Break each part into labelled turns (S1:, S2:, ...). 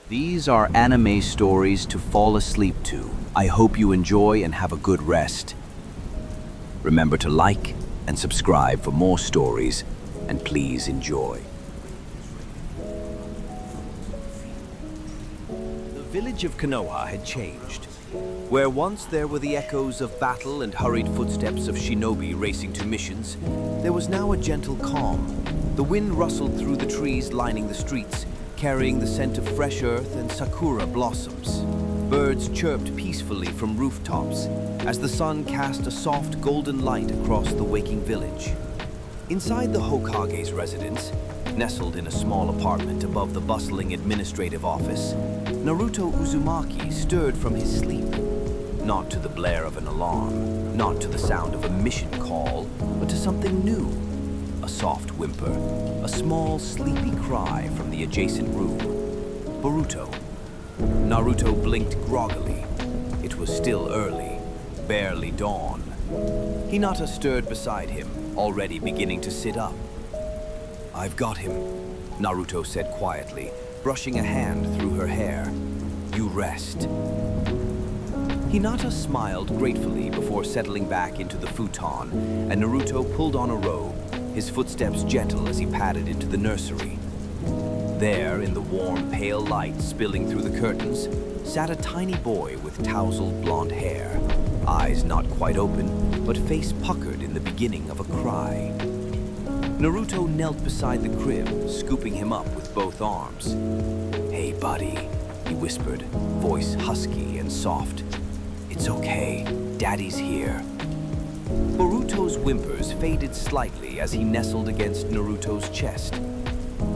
S1: These are anime stories to fall asleep to. I hope you enjoy and have a good rest. Remember to like and subscribe for more stories, and please enjoy. The village of Konoha had changed. Where once there were the echoes of battle and hurried footsteps of shinobi racing to missions, there was now a gentle calm. The wind rustled through the trees lining the streets, carrying the scent of fresh earth and sakura blossoms. Birds chirped peacefully from rooftops as the sun cast a soft golden light across the waking village. Inside the Hokage's residence, nestled in a small apartment above the bustling administrative office, Naruto Uzumaki stirred from his sleep. Not to the blare of an alarm, not to the sound of a mission call, but to something new. A soft whimper, a small sleepy cry from the adjacent room. Boruto. Naruto blinked groggily. It was still early, barely dawn. Hinata stirred beside him, already beginning to sit up. "I've got him," Naruto said quietly, brushing a hand through her hair. "You rest." Hinata smiled gratefully before settling back into the futon, and Naruto pulled on a robe, his footsteps gentle as he padded into the nursery. There, in the warm, pale light spilling through the curtains, sat a tiny boy with tousled blonde hair, eyes not quite open, but face puckered in the beginning of a cry. Naruto knelt beside the crib, scooping him up with both arms. "Hey, buddy," he whispered, voice husky and soft. "It's okay, Daddy's here." Boruto's whimpers faded slightly as he nestled against Naruto's chest.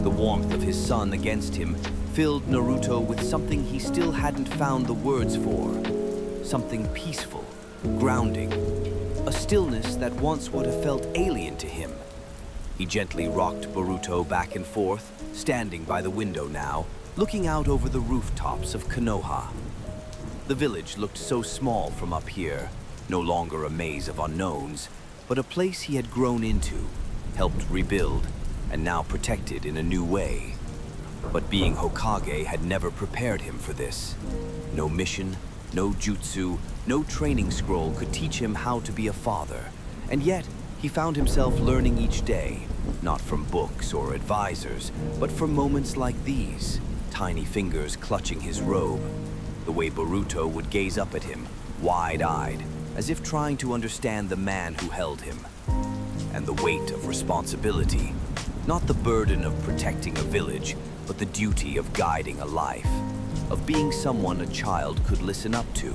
S1: The warmth of his son against him filled Naruto with something he still hadn't found the words for. Something peaceful, grounding, a stillness that once would have felt alien to him. He gently rocked Boruto back and forth, standing by the window now, looking out over the rooftops of Konoha. The village looked so small from up here, no longer a maze of unknowns, but a place he had grown into, helped rebuild, and now protected in a new way. But being Hokage had never prepared him for this. No mission, no jutsu, no training scroll could teach him how to be a father, and yet he found himself learning each day, not from books or advisors, but from moments like these, tiny fingers clutching his robe, the way Boruto would gaze up at him, wide-eyed, as if trying to understand the man who held him. And the weight of responsibility, not the burden of protecting a village, but the duty of guiding a life, of being someone a child could listen up to.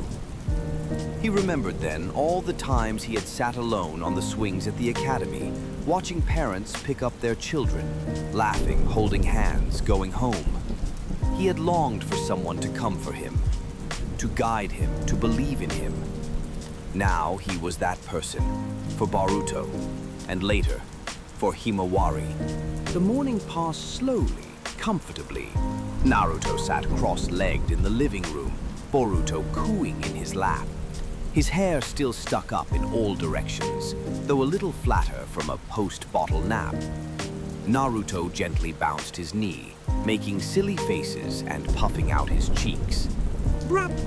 S1: He remembered then all the times he had sat alone on the swings at the academy, watching parents pick up their children, laughing, holding hands, going home. He had longed for someone to come for him, to guide him, to believe in him. Now he was that person, for Boruto, and later, for Himawari. The morning passed slowly, comfortably. Naruto sat cross-legged in the living room, Boruto cooing in his lap. His hair still stuck up in all directions, though a little flatter from a post-bottle nap. Naruto gently bounced his knee, making silly faces and puffing out his cheeks. "Brap!"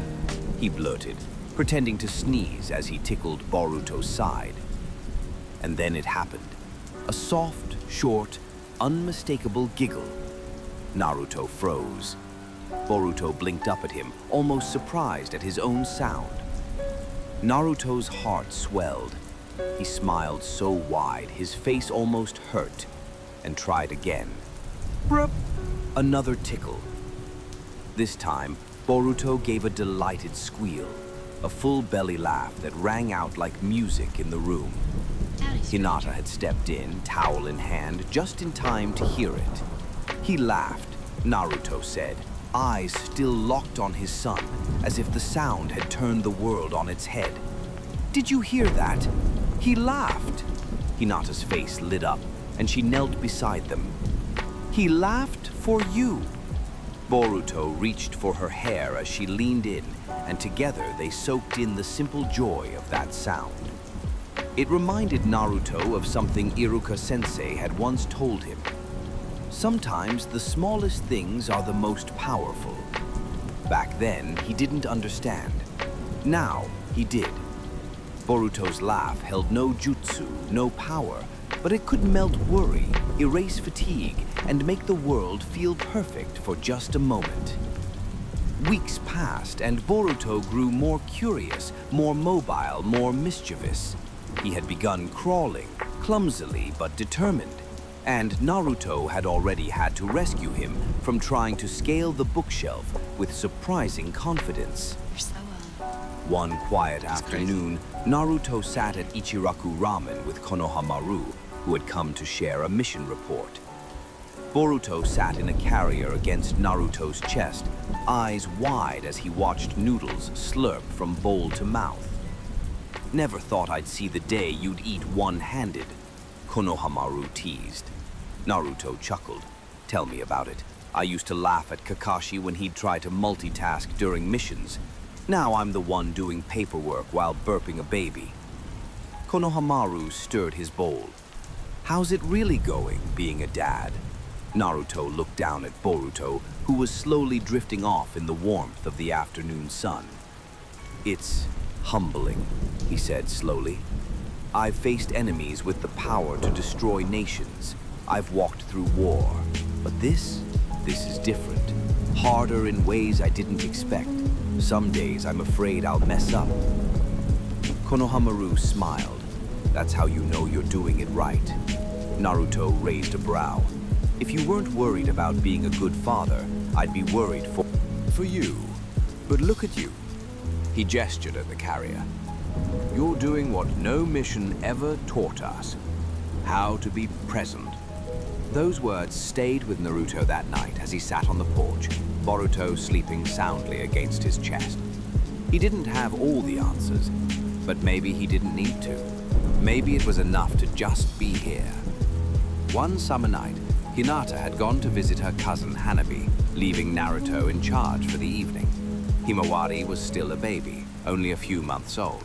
S1: he blurted, pretending to sneeze as he tickled Boruto's side. And then it happened. A soft, short, unmistakable giggle. Naruto froze. Boruto blinked up at him, almost surprised at his own sound. Naruto's heart swelled. He smiled so wide, his face almost hurt, and tried again. Brup! Another tickle. This time, Boruto gave a delighted squeal, a full belly laugh that rang out like music in the room. Hinata had stepped in, towel in hand, just in time to hear it. He laughed, Naruto said, eyes still locked on his son, as if the sound had turned the world on its head. "Did you hear that? He laughed!" Hinata's face lit up, and she knelt beside them. "He laughed for you!" Boruto reached for her hair as she leaned in, and together they soaked in the simple joy of that sound. It reminded Naruto of something Iruka-sensei had once told him. Sometimes the smallest things are the most powerful. Back then, he didn't understand. Now, he did. Boruto's laugh held no jutsu, no power, but it could melt worry, erase fatigue, and make the world feel perfect for just a moment. Weeks passed, and Boruto grew more curious, more mobile, more mischievous. He had begun crawling, clumsily but determined, and Naruto had already had to rescue him from trying to scale the bookshelf with surprising confidence. One quiet afternoon, Naruto sat at Ichiraku Ramen with Konohamaru, who had come to share a mission report. Boruto sat in a carrier against Naruto's chest, eyes wide as he watched noodles slurp from bowl to mouth. "Never thought I'd see the day you'd eat one-handed," Konohamaru teased. Naruto chuckled. "Tell me about it. I used to laugh at Kakashi when he'd try to multitask during missions. Now I'm the one doing paperwork while burping a baby." Konohamaru stirred his bowl. "How's it really going, being a dad?" Naruto looked down at Boruto, who was slowly drifting off in the warmth of the afternoon sun. "It's humbling," he said slowly. "I've faced enemies with the power to destroy nations. I've walked through war. But this is different. Harder in ways I didn't expect. Some days I'm afraid I'll mess up." Konohamaru smiled. "That's how you know you're doing it right." Naruto raised a brow. "If you weren't worried about being a good father, I'd be worried for you. But look at you." He gestured at the carrier. "You're doing what no mission ever taught us. How to be present." Those words stayed with Naruto that night as he sat on the porch, Boruto sleeping soundly against his chest. He didn't have all the answers, but maybe he didn't need to. Maybe it was enough to just be here. One summer night, Hinata had gone to visit her cousin Hanabi, leaving Naruto in charge for the evening. Himawari was still a baby, only a few months old,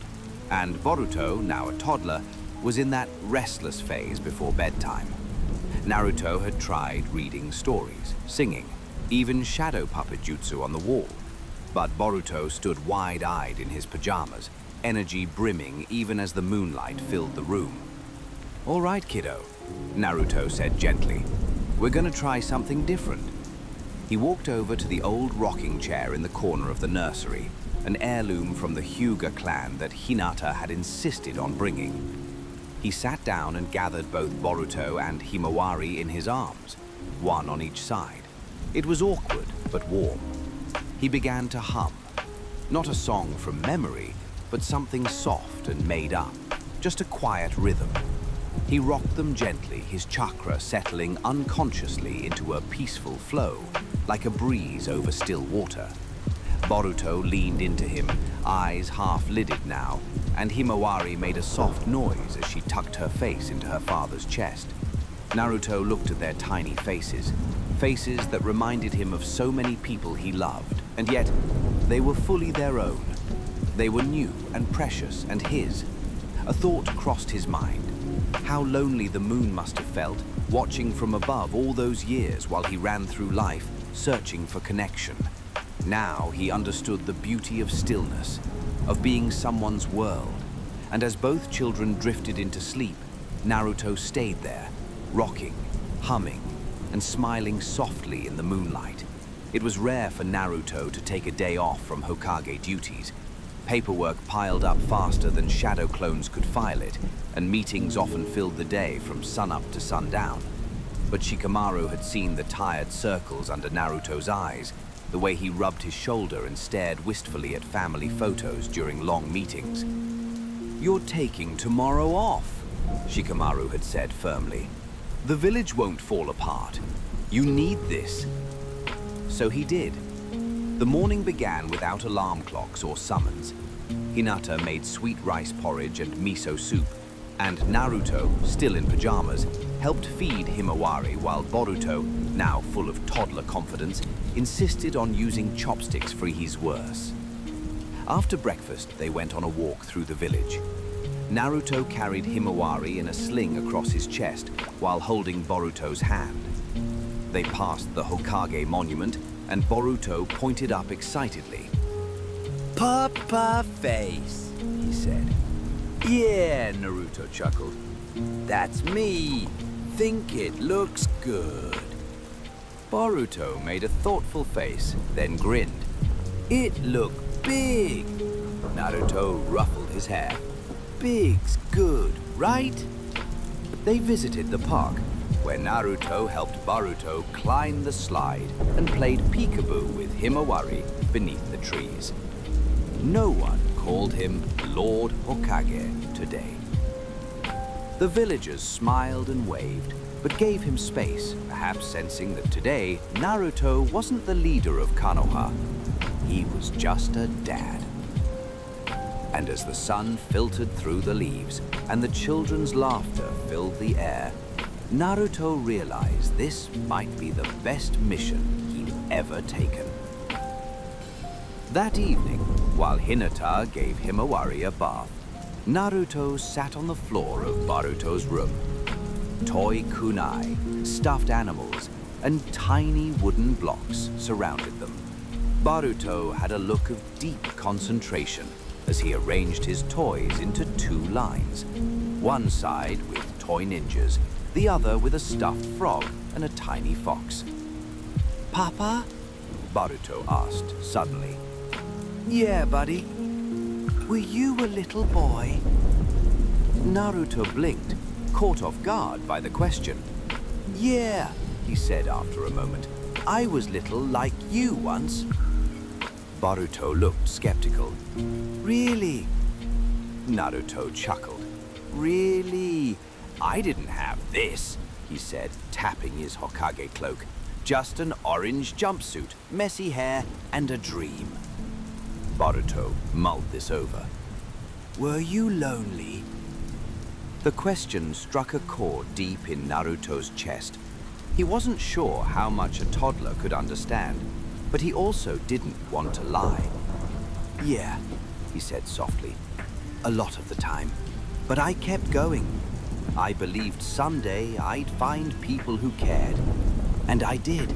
S1: and Boruto, now a toddler, was in that restless phase before bedtime. Naruto had tried reading stories, singing, even shadow puppet jutsu on the wall, but Boruto stood wide-eyed in his pajamas, energy brimming even as the moonlight filled the room. "All right, kiddo," Naruto said gently. "We're gonna try something different." He walked over to the old rocking chair in the corner of the nursery, an heirloom from the Hyuga clan that Hinata had insisted on bringing. He sat down and gathered both Boruto and Himawari in his arms, one on each side. It was awkward, but warm. He began to hum. Not a song from memory, but something soft and made up, just a quiet rhythm. He rocked them gently, his chakra settling unconsciously into a peaceful flow, like a breeze over still water. Boruto leaned into him, eyes half-lidded now, and Himawari made a soft noise as she tucked her face into her father's chest. Naruto looked at their tiny faces, faces that reminded him of so many people he loved, and yet they were fully their own. They were new and precious and his. A thought crossed his mind. How lonely the moon must have felt, watching from above all those years while he ran through life, searching for connection. Now he understood the beauty of stillness, of being someone's world. And as both children drifted into sleep, Naruto stayed there, rocking, humming, and smiling softly in the moonlight. It was rare for Naruto to take a day off from Hokage duties. Paperwork piled up faster than shadow clones could file it, and meetings often filled the day from sunup to sundown. But Shikamaru had seen the tired circles under Naruto's eyes, the way he rubbed his shoulder and stared wistfully at family photos during long meetings. "You're taking tomorrow off," Shikamaru had said firmly. "The village won't fall apart. You need this." So he did. The morning began without alarm clocks or summons. Hinata made sweet rice porridge and miso soup, and Naruto, still in pajamas, helped feed Himawari while Boruto, now full of toddler confidence, insisted on using chopsticks for his worse. After breakfast, they went on a walk through the village. Naruto carried Himawari in a sling across his chest while holding Boruto's hand. They passed the Hokage monument and Boruto pointed up excitedly.
S2: Papa face, he said.
S1: Yeah, Naruto chuckled.
S2: That's me. Think it looks good.
S1: Boruto made a thoughtful face, then grinned.
S2: It looked big.
S1: Naruto ruffled his hair.
S2: Big's good, right?
S1: They visited the park, where Naruto helped Boruto climb the slide and played peekaboo with Himawari beneath the trees. No one called him Lord Hokage today. The villagers smiled and waved, but gave him space, perhaps sensing that today Naruto wasn't the leader of Konoha. He was just a dad. And as the sun filtered through the leaves and the children's laughter filled the air, Naruto realized this might be the best mission he'd ever taken. That evening, while Hinata gave Himawari a bath, Naruto sat on the floor of Boruto's room. Toy kunai, stuffed animals, and tiny wooden blocks surrounded them. Boruto had a look of deep concentration as he arranged his toys into two lines. One side with toy ninjas, the other with a stuffed frog and a tiny fox.
S2: Papa?
S1: Boruto asked suddenly.
S2: Yeah, buddy. Were you a little boy?
S1: Naruto blinked, caught off guard by the question.
S2: Yeah,
S1: he said after a moment.
S2: I was little like you once.
S1: Boruto looked skeptical.
S2: Really?
S1: Naruto chuckled.
S2: Really?
S1: I didn't have this, he said, tapping his Hokage cloak. Just an orange jumpsuit, messy hair, and a dream. Boruto mulled this over.
S2: Were you lonely?
S1: The question struck a chord deep in Naruto's chest. He wasn't sure how much a toddler could understand, but he also didn't want to lie.
S2: Yeah,
S1: he said softly.
S2: A lot of the time. But I kept going.
S1: I believed someday I'd find people who cared. And I did.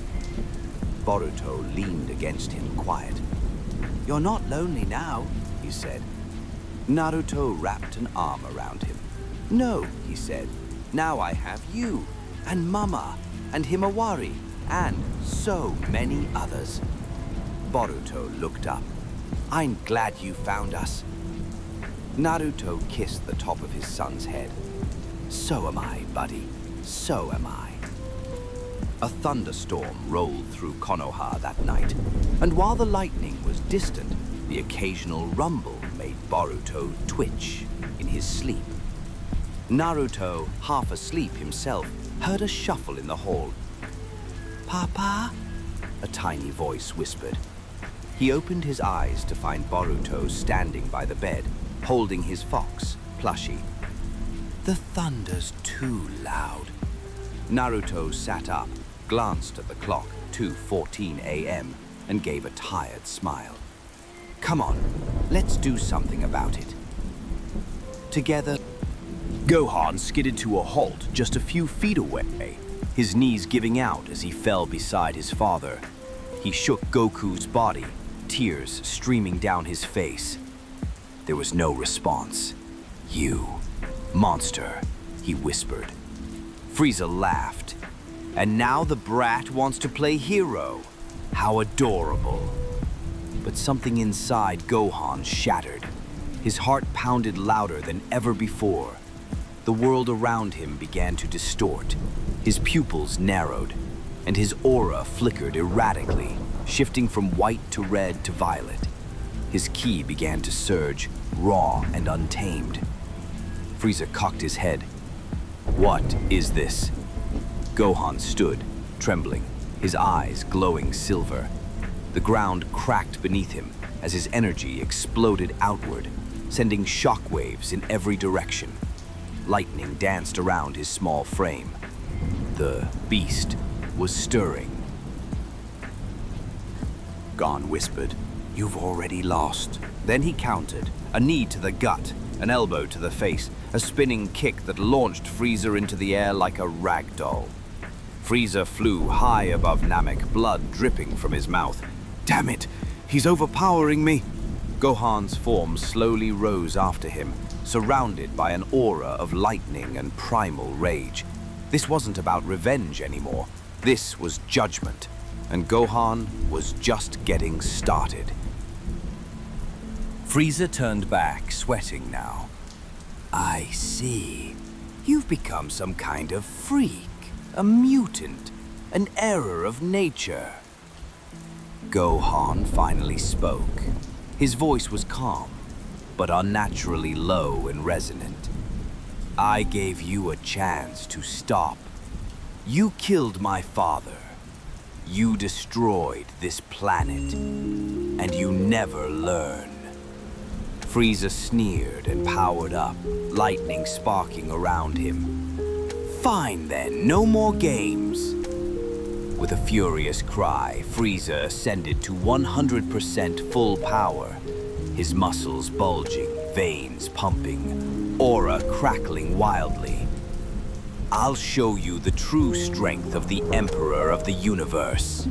S1: Boruto leaned against him, quiet.
S2: You're not lonely now, he said.
S1: Naruto wrapped an arm around him.
S2: No, he said. Now I have you, and Mama, and Himawari, and so many others.
S1: Boruto looked up.
S2: I'm glad you found us.
S1: Naruto kissed the top of his son's head.
S2: So am I, buddy. So am I.
S1: A thunderstorm rolled through Konoha that night, and while the lightning was distant, the occasional rumble made Boruto twitch in his sleep. Naruto, half asleep himself, heard a shuffle in the hall.
S2: Papa?
S1: A tiny voice whispered. He opened his eyes to find Boruto standing by the bed, holding his fox, Plushie.
S2: The thunder's too loud.
S1: Naruto sat up, glanced at the clock, 2:14 a.m., and gave a tired smile. Come on, let's do something about it. Together, Gohan skidded to a halt just a few feet away, his knees giving out as he fell beside his father. He shook Goku's body, tears streaming down his face. There was no response. You, monster, he whispered. Frieza laughed. And now the brat wants to play hero. How adorable. But something inside Gohan shattered. His heart pounded louder than ever before. The world around him began to distort. His pupils narrowed, and his aura flickered erratically, shifting from white to red to violet. His ki began to surge, raw and untamed. Frieza cocked his head. What is this? Gohan stood, trembling, his eyes glowing silver. The ground cracked beneath him as his energy exploded outward, sending shockwaves in every direction. Lightning danced around his small frame. The beast was stirring. Gon whispered, "You've already lost." Then he countered, a knee to the gut, an elbow to the face, a spinning kick that launched Frieza into the air like a rag doll. Frieza flew high above Namek, blood dripping from his mouth. Damn it! He's overpowering me! Gohan's form slowly rose after him, surrounded by an aura of lightning and primal rage. This wasn't about revenge anymore. This was judgment, and Gohan was just getting started. Frieza turned back, sweating now. I see. You've become some kind of freak, a mutant, an error of nature. Gohan finally spoke. His voice was calm, but unnaturally low and resonant. I gave you a chance to stop. You killed my father. You destroyed this planet, and you never learn. Frieza sneered and powered up, lightning sparking around him. Fine then, no more games. With a furious cry, Frieza ascended to 100% full power, his muscles bulging, veins pumping, aura crackling wildly. I'll show you the true strength of the Emperor of the Universe.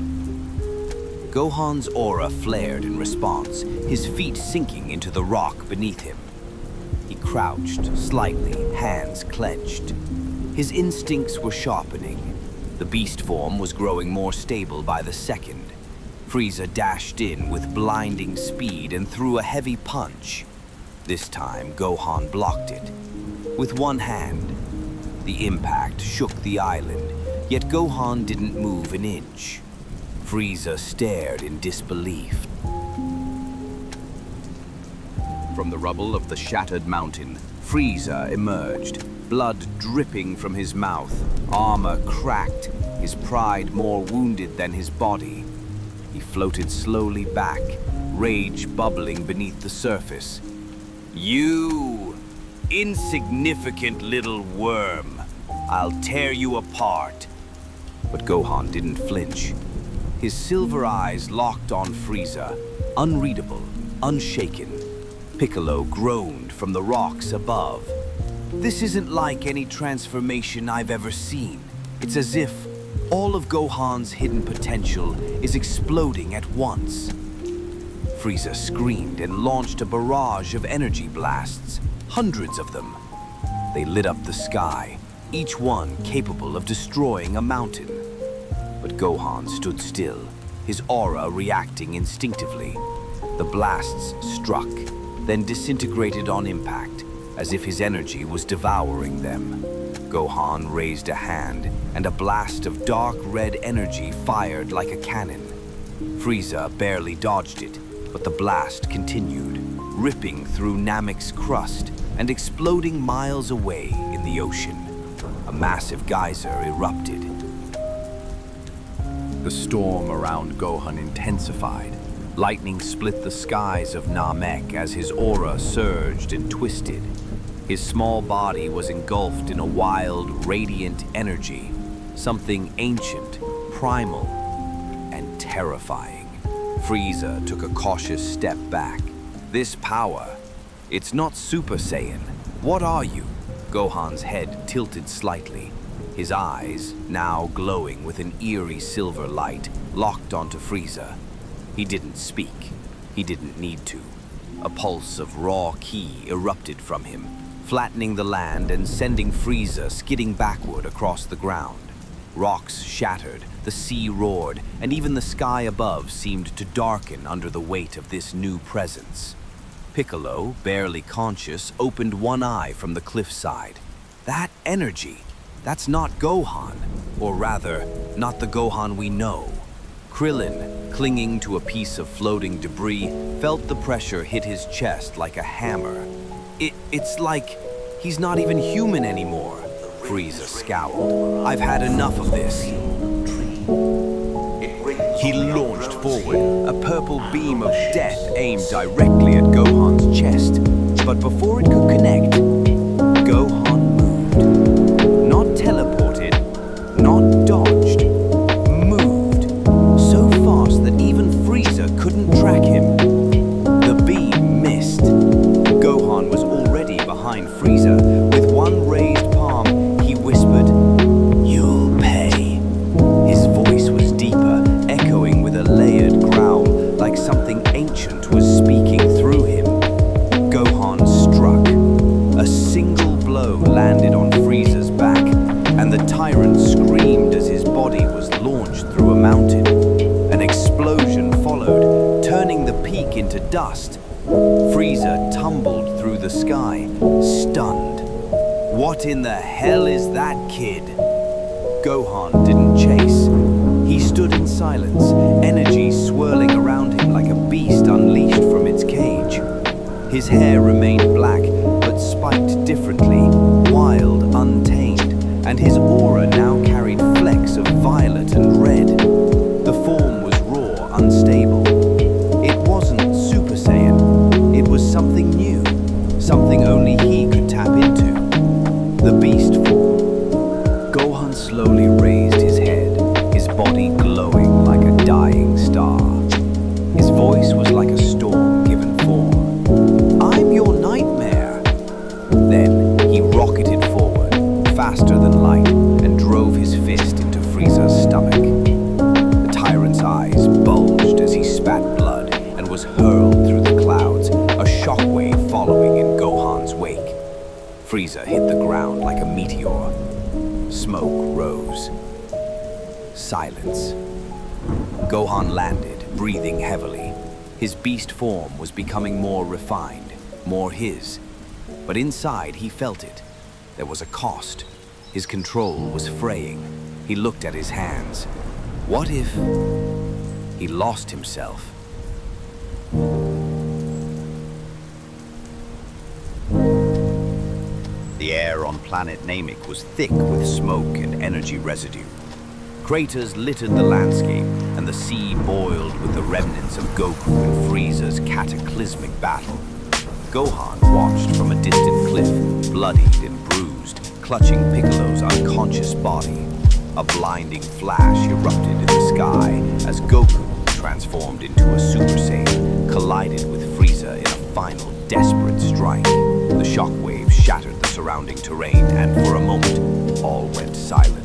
S1: Gohan's aura flared in response, his feet sinking into the rock beneath him. He crouched slightly, hands clenched. His instincts were sharpening. The beast form was growing more stable by the second. Frieza dashed in with blinding speed and threw a heavy punch. This time, Gohan blocked it. With one hand, the impact shook the island, yet Gohan didn't move an inch. Frieza stared in disbelief. From the rubble of the shattered mountain, Frieza emerged, blood dripping from his mouth, armor cracked, his pride more wounded than his body. He floated slowly back, rage bubbling beneath the surface. You insignificant little worm, I'll tear you apart. But Gohan didn't flinch. His silver eyes locked on Frieza, unreadable, unshaken. Piccolo groaned from the rocks above. This isn't like any transformation I've ever seen. It's as if all of Gohan's hidden potential is exploding at once. Frieza screamed and launched a barrage of energy blasts, hundreds of them. They lit up the sky, each one capable of destroying a mountain. But Gohan stood still, his aura reacting instinctively. The blasts struck, then disintegrated on impact, as if his energy was devouring them. Gohan raised a hand, and a blast of dark red energy fired like a cannon. Frieza barely dodged it, but the blast continued, ripping through Namek's crust and exploding miles away in the ocean. A massive geyser erupted. The storm around Gohan intensified. Lightning split the skies of Namek as his aura surged and twisted. His small body was engulfed in a wild, radiant energy, something ancient, primal, and terrifying. Frieza took a cautious step back. This power, it's not Super Saiyan. What are you? Gohan's head tilted slightly. His eyes, now glowing with an eerie silver light, locked onto Frieza. He didn't speak. He didn't need to. A pulse of raw ki erupted from him, flattening the land and sending Frieza skidding backward across the ground. Rocks shattered, the sea roared, and even the sky above seemed to darken under the weight of this new presence. Piccolo, barely conscious, opened one eye from the cliffside. That energy, that's not Gohan, or rather, not the Gohan we know. Krillin, clinging to a piece of floating debris, felt the pressure hit his chest like a hammer. It's like he's not even human anymore. Frieza scowled. I've had enough of this. He launched forward, a purple beam of death aimed directly at Gohan's chest. But before it could connect, Gohan moved. Not teleported, not dodged. Moved. So fast that even Frieza couldn't track him. The beam missed. Gohan was already behind Frieza. With one raised palm, he whispered, "You'll pay." something ancient was speaking through him. Gohan struck. A single blow landed on Frieza's back, and the tyrant screamed as his body was launched through a mountain. An explosion followed, turning the peak into dust. Frieza tumbled through the sky, stunned. What in the hell is that, kid? Gohan didn't chase. He stood in silence, energy swirling around him like a beast unleashed from its cage. His hair remained black, but spiked differently, wild, untamed, and his aura now carried flecks of violet and red. The form was raw, unstable. It wasn't Super Saiyan. It was something new, something only he could tap into. The beast form. Gohan slowly raised his head, his body glowing like a dying star. His voice was like a storm given form. I'm your nightmare. Then he rocketed forward, faster than light, and drove his fist into Frieza's stomach. The tyrant's eyes bulged as he spat blood and was hurled through the clouds, a shockwave following in Gohan's wake. Frieza hit the ground like a meteor. Smoke rose. Silence. Gohan landed, breathing heavily. His beast form was becoming more refined, more his. But inside he felt it. There was a cost. His control was fraying. He looked at his hands. What if he lost himself? The air on planet Namek was thick with smoke and energy residue. Craters littered the landscape, and the sea boiled with the remnants of Goku and Frieza's cataclysmic battle. Gohan watched from a distant cliff, bloodied and bruised, clutching Piccolo's unconscious body. A blinding flash erupted in the sky as Goku, transformed into a Super Saiyan, collided with Frieza in a final desperate strike. The shockwave shattered the surrounding terrain, and for a moment, all went silent.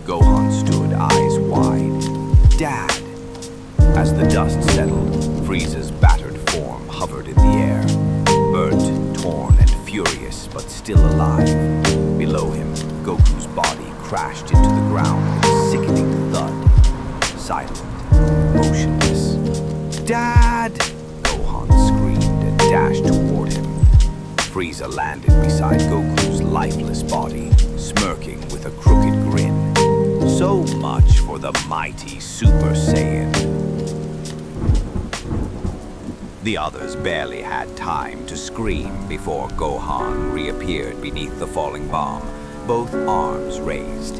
S1: Gohan stood, eyes wide. Dad! As the dust settled, Frieza's battered form hovered in the air, burnt, torn, and furious, but still alive. Below him, Goku's body crashed into the ground with a sickening thud. Silent, motionless. Dad! Gohan screamed and dashed toward him. Frieza landed beside Goku's lifeless body, smirking with a crooked grin. So much for the mighty Super Saiyan. The others barely had time to scream before Gohan reappeared beneath the falling bomb, both arms raised.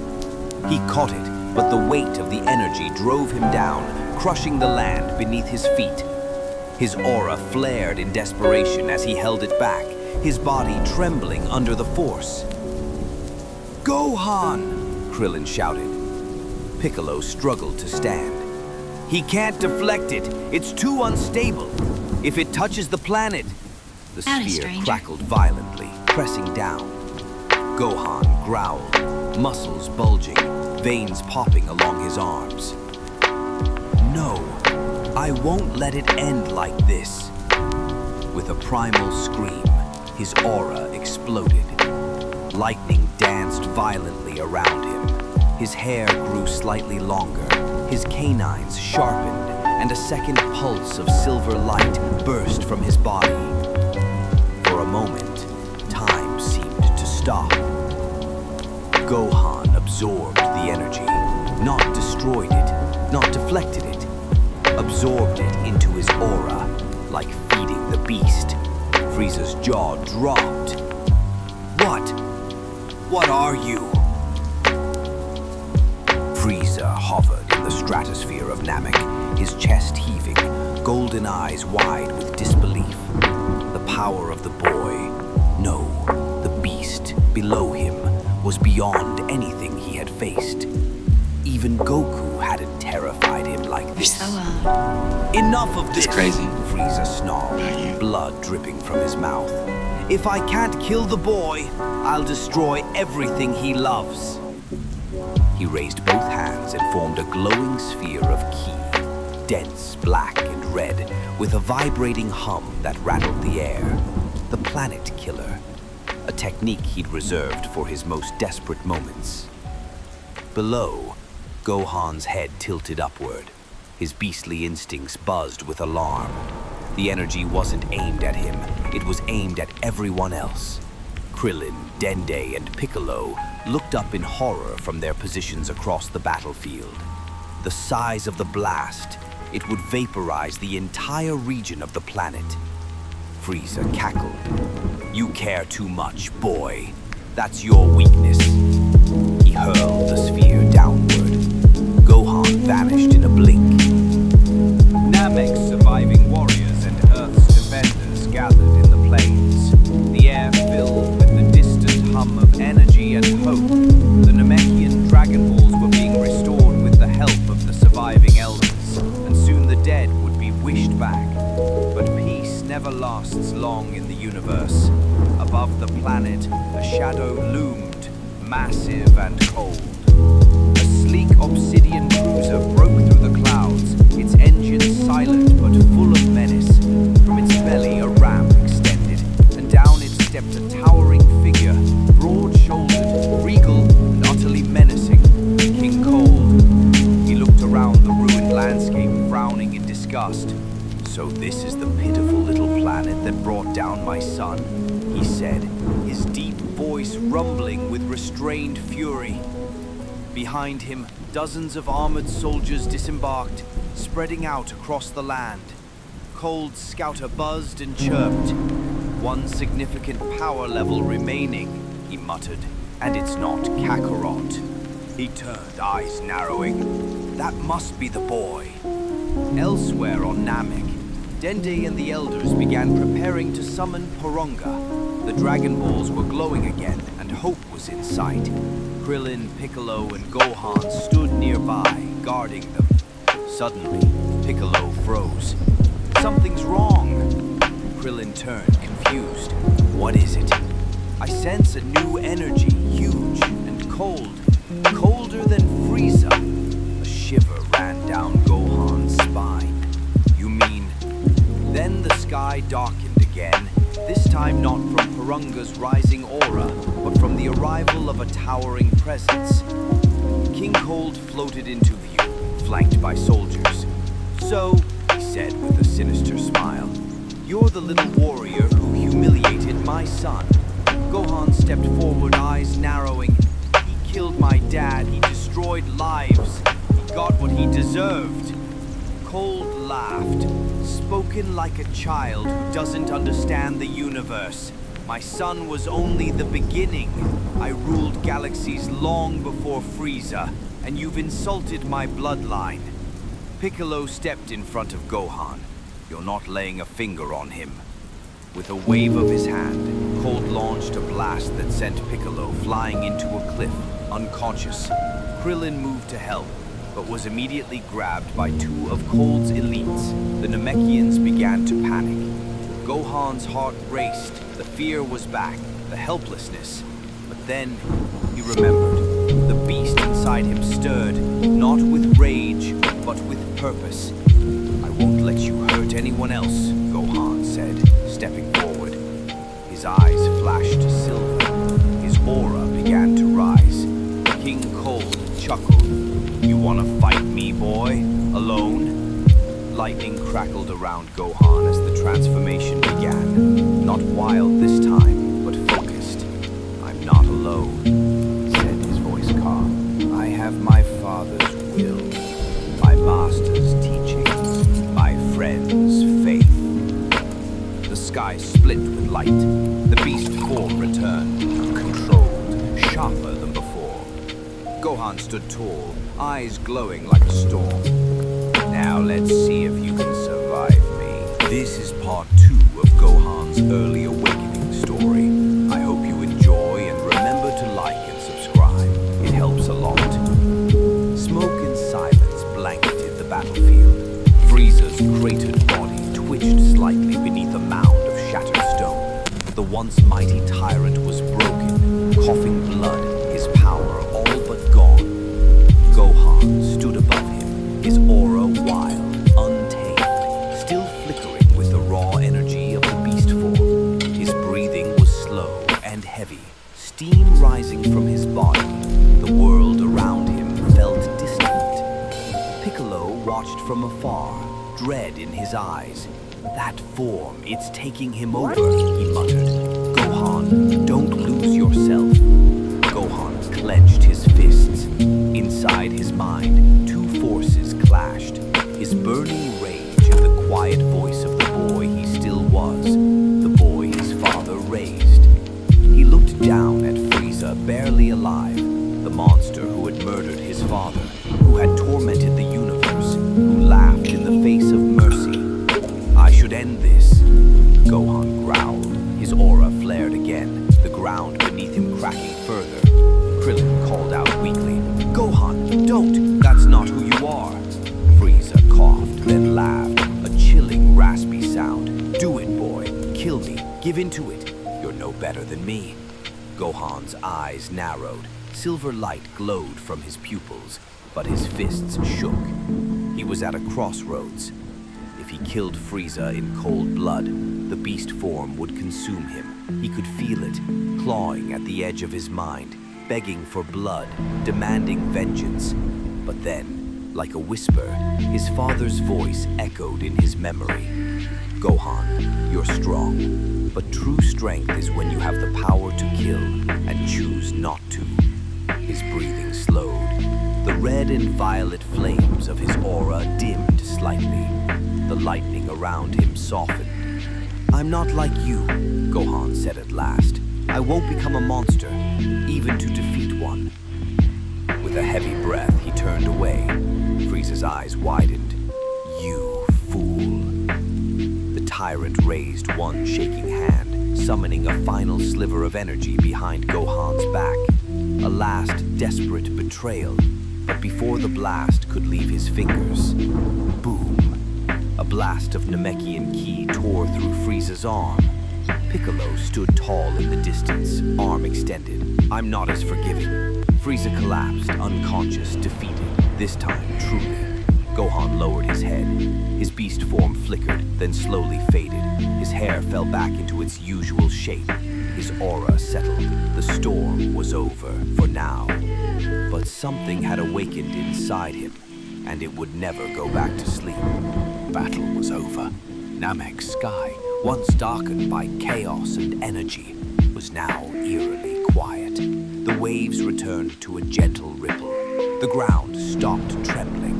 S1: He caught it, but the weight of the energy drove him down, crushing the land beneath his feet. His aura flared in desperation as he held it back, his body trembling under the force. Gohan! Krillin shouted. Piccolo struggled to stand. He can't deflect it. It's too unstable. If it touches the planet... The sphere crackled violently, pressing down. Gohan growled, muscles bulging, veins popping along his arms. No, I won't let it end like this. With a primal scream, his aura exploded. Lightning danced violently around him. His hair grew slightly longer, his canines sharpened, and a second pulse of silver light burst from his body. For a moment, time seemed to stop. Gohan absorbed the energy, not destroyed it, not deflected it, absorbed it into his aura, like feeding the beast. Frieza's jaw dropped. What? What are you? Frieza hovered in the stratosphere of Namek, his chest heaving, golden eyes wide with disbelief. The power of the boy, no, the beast below him, was beyond anything he had faced. Even Goku hadn't terrified him like this.
S3: You're so old.
S1: Enough of this!
S3: It's crazy.
S1: Frieza snarled, blood dripping from his mouth. If I can't kill the boy, I'll destroy everything he loves. He raised both hands and formed a glowing sphere of ki,
S2: dense, black and red, with a vibrating hum that rattled the air. The Planet Killer, a technique he'd reserved for his most desperate moments. Below, Gohan's head tilted upward. His beastly instincts buzzed with alarm. The energy wasn't aimed at him, it was aimed at everyone else. Krillin, Dende, and Piccolo looked up in horror from their positions across the battlefield. The size of the blast, it would vaporize the entire region of the planet. Frieza cackled. "You care too much, boy. That's your weakness." He hurled the sphere downward. Gohan vanished in a blink.
S1: Namek's surviving warriors and Earth's defenders gathered in the plains. The air filled with the distant hum of energy and hope. The Namekian Dragon Balls were being restored with the help of the surviving elders, and soon the dead would be wished back. But peace never lasts long in the universe. Above the planet, a shadow loomed, massive and cold. A sleek obsidian cruiser broke through the clouds, its engines silent but full of menace. From its belly a ramp extended, and down it stepped a towering figure, broad-shouldered, regal, and utterly menacing. King Cold. He looked around the ruined landscape, frowning in disgust. "So this is the pitiful little planet that brought down my son," he said, his deep voice rumbling with restrained fury. Behind him, dozens of armored soldiers disembarked, spreading out across the land. Cold's scouter buzzed and chirped. "One significant power level remaining," he muttered, "and it's not Kakarot." He turned, eyes narrowing. "That must be the boy." Elsewhere on Namek, Dende and the elders began preparing to summon Porunga. The Dragon Balls were glowing again, and hope was in sight. Krillin, Piccolo, and Gohan stood nearby, guarding them. Suddenly, Piccolo froze. "Something's wrong." Krillin turned, confused. "What is it?" "I sense a new energy, huge and cold. Colder than Frieza." A shiver ran down Gohan's spine. "You mean..." Then the sky darkened again, this time not from Porunga's rising aura, but from the arrival of a towering presence. King Cold floated into view, flanked by soldiers. "So," he said with a sinister smile, "you're the little warrior who humiliated my son." Gohan stepped forward, eyes narrowing. "He killed my dad, he destroyed lives. He got what he deserved." Cold laughed, spoken like a child who doesn't understand the universe. "My son was only the beginning. I ruled galaxies long before Frieza, and you've insulted my bloodline." Piccolo stepped in front of Gohan. "You're not laying a finger on him." With a wave of his hand, Cold launched a blast that sent Piccolo flying into a cliff, unconscious. Krillin moved to help, but was immediately grabbed by two of Cold's elites. The Namekians began to panic. Gohan's heart raced. The fear was back, the helplessness. But then he remembered. The beast inside him stirred, not with rage, but with purpose. "I won't let you hurt anyone else," Gohan said, stepping forward. His eyes flashed silver. His aura began to rise. King Cold chuckled. "You wanna fight me, boy? Alone?" Lightning crackled around Gohan as the transformation began. Not wild this time, but focused. "I'm not alone," said his voice calm. "I have my father's will, my master's teachings, my friend's faith." The sky split with light. The beast form returned, controlled, sharper than before. Gohan stood tall, eyes glowing like a storm. "Now let's see if you can survive me." This is part 2 of Gohan's early awakening story. I hope you enjoy and remember to like and subscribe. It helps a lot. Smoke and silence blanketed the battlefield. Frieza's cratered body twitched slightly beneath a mound of shattered stone. The once mighty tyrant was broken, coughing blood, his power all but gone. Gohan stood above him, his aura wild,
S2: rising from his body. The world around him felt distant. Piccolo watched from afar, dread in his eyes. That form, it's taking him over, he muttered. Gohan, don't lose yourself. Gohan clenched his fists. Inside his mind, two forces clashed. His burning rage and the quiet voice of the boy he still was, the boy his father raised. He looked down at Frieza, barely alive, the monster who had murdered his father, who had tormented the universe, who laughed in the face of mercy. I should end this, Gohan growled. His aura flared again, the ground beneath him cracking further. Krillin called out weakly, Gohan, don't! That's not who you are! Frieza coughed, then laughed, a chilling, raspy sound. Do it, boy. Kill me. Give into it. You're no better than me. Gohan's eyes narrowed. Silver light glowed from his pupils, but his fists shook. He was at a crossroads. If he killed Frieza in cold blood, the beast form would consume him. He could feel it, clawing at the edge of his mind, begging for blood, demanding vengeance. But then, like a whisper, his father's voice echoed in his memory. Gohan, you're strong, but true strength is when you have the power to kill and choose not to. His breathing slowed. The red and violet flames of his aura dimmed slightly. The lightning around him softened. I'm not like you, Gohan said at last. I won't become a monster, even to defeat one. With a heavy breath, he turned away. Frieza's eyes widened. You fool. The tyrant raised one shaking hand, summoning a final sliver of energy behind Gohan's back. A last desperate betrayal, but before the blast could leave his fingers, boom. A blast of Namekian ki tore through Frieza's arm. Piccolo stood tall in the distance, arm extended. I'm not as forgiving. Frieza collapsed, unconscious, defeated, this time truly. Gohan lowered his head. His beast form flickered, then slowly faded. His hair fell back into its usual shape. His aura settled. The storm was over, for now. But something had awakened inside him, and it would never go back to sleep. Battle was over. Namek's sky, once darkened by chaos and energy, was now eerily quiet. The waves returned to a gentle ripple. The ground stopped trembling.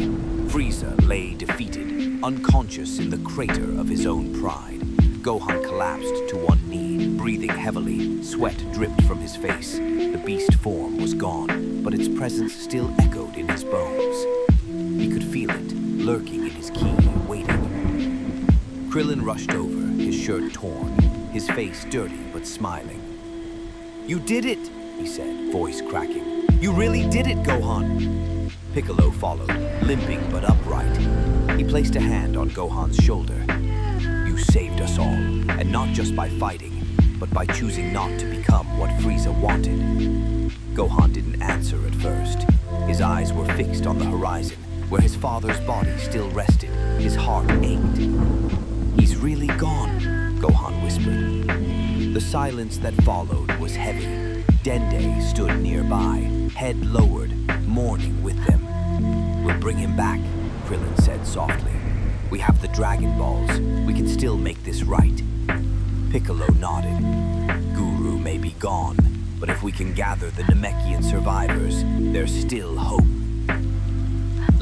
S2: Frieza lay defeated, unconscious in the crater of his own pride. Gohan collapsed to one knee, breathing heavily. Sweat dripped from his face. The beast form was gone, but its presence still echoed in his bones. He could feel it, lurking in his ki, waiting. Krillin rushed over, his shirt torn, his face dirty but smiling. You did it, he said, voice cracking. You really did it, Gohan. Piccolo followed, limping but upright. He placed a hand on Gohan's shoulder. You saved us all, and not just by fighting, but by choosing not to become what Frieza wanted. Gohan didn't answer at first. His eyes were fixed on the horizon, where his father's body still rested. His heart ached. He's really gone, Gohan whispered. The silence that followed was heavy. Dende stood nearby, head lowered, mourning with them. We'll bring him back, Krillin said softly. We have the Dragon Balls. We can still make this right. Piccolo nodded. Guru may be gone, but if we can gather the Namekian survivors, there's still hope.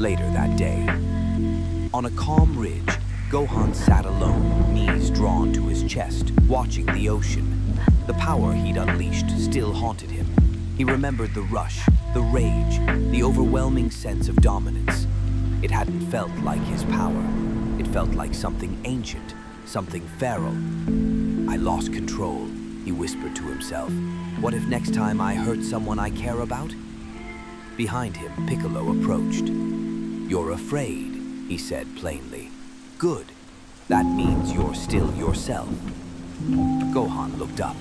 S2: Later that day, on a calm ridge, Gohan sat alone, knees drawn to his chest, watching the ocean. The power he'd unleashed still haunted him. He remembered the rush, the rage, the overwhelming sense of dominance. It hadn't felt like his power. It felt like something ancient, something feral. I lost control, he whispered to himself. What if next time I hurt someone I care about? Behind him, Piccolo approached. You're afraid, he said plainly. Good. That means you're still yourself. Gohan looked up.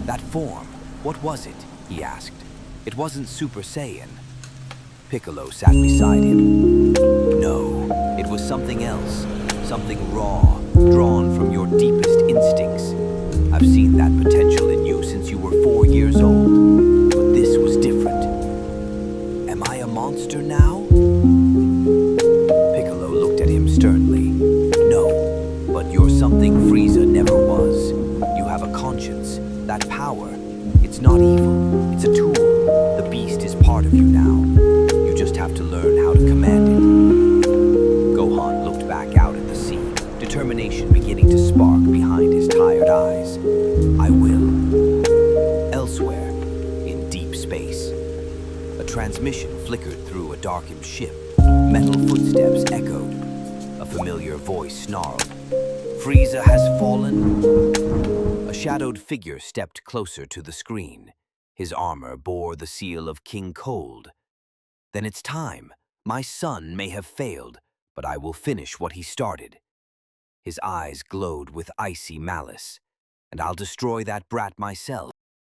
S2: That form, what was it? He asked. It wasn't Super Saiyan. Piccolo sat beside him. No, it was something else. Something raw, drawn from your deepest instincts. I've seen that potential in you since you were 4 years old. But determination beginning to spark behind his tired eyes. I will. Elsewhere, in deep space, a transmission flickered through a darkened ship. Metal footsteps echoed. A familiar voice snarled. Frieza has fallen. A shadowed figure stepped closer to the screen. His armor bore the seal of King Cold. Then it's time. My son may have failed, but I will finish what he started. His eyes glowed with icy malice, and I'll destroy that brat myself.